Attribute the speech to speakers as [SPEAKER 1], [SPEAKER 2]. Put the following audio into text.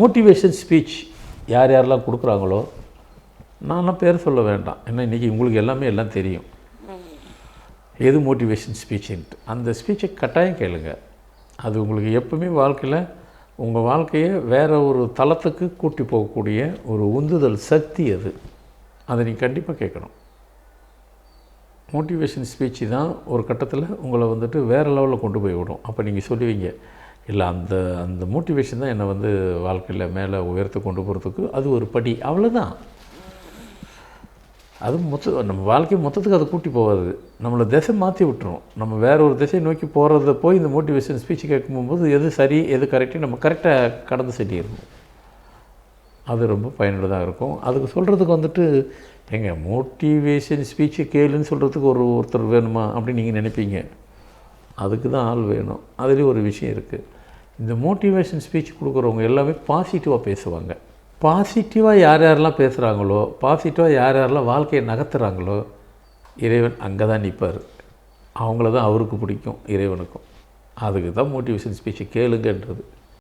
[SPEAKER 1] Motivation speech யார் யாரெல்லாம் கொடுக்குறாங்களோ நான்லாம் பேர் சொல்ல வேண்டாம். ஏன்னா இன்றைக்கி உங்களுக்கு எல்லாம் தெரியும். எது மோட்டிவேஷன் ஸ்பீச்சுன்ட்டு அந்த ஸ்பீச்சை கட்டாயம் கேளுங்க. அது உங்களுக்கு எப்பவுமே வாழ்க்கையில் உங்கள் வாழ்க்கையை வேறு ஒரு தளத்துக்கு கூட்டி போகக்கூடிய ஒரு உந்துதல் சக்தி அது. அதை நீங்கள் கண்டிப்பாக கேட்கணும். மோட்டிவேஷன் ஸ்பீச்சு தான் ஒரு கட்டத்தில் உங்களை வேறு லெவலில் கொண்டு போய் விடும். அப்போ நீங்கள் சொல்லுவீங்க, இல்லை அந்த அந்த மோட்டிவேஷன் தான் என்னை வாழ்க்கையில் மேலே உயர்த்து கொண்டு போகிறதுக்கு அது ஒரு படி, அவ்வளோதான். அது நம்ம வாழ்க்கை மொத்தத்துக்கு அதை கூட்டி போகாது, நம்மளை திசை மாற்றி விட்டுரும். நம்ம வேறு ஒரு திசையை நோக்கி போகிறத போய் இந்த மோட்டிவேஷன் ஸ்பீச் கேட்கும்போது எது சரி எது கரெக்டு நம்ம கரெக்டாக கடந்து செட்டிடணும். அது ரொம்ப பயனுள்ளதாக இருக்கும். அதுக்கு சொல்கிறதுக்கு மோட்டிவேஷன் ஸ்பீச்சை கேளுன்னு சொல்கிறதுக்கு ஒருத்தர் வேணுமா அப்படின்னு நீங்கள் நினைப்பீங்க. அதுக்கு தான் ஆள் வேணும். அதுலேயும் ஒரு விஷயம் இருக்குது. இந்த மோட்டிவேஷன் ஸ்பீச் கொடுக்குறவங்க எல்லாமே பாசிட்டிவாக பேசுவாங்க. பாசிட்டிவாக யார் யாரெல்லாம் பேசுகிறாங்களோ, பாசிட்டிவாக யார் யாரெல்லாம் வாழ்க்கையை நகர்த்துறாங்களோ, இறைவன் அங்கே தான் நிற்பார். அவங்கள தான் அவருக்கு பிடிக்கும், இறைவனுக்கும். அதுக்கு தான் மோட்டிவேஷன் ஸ்பீச்சை கேளுங்கன்றது.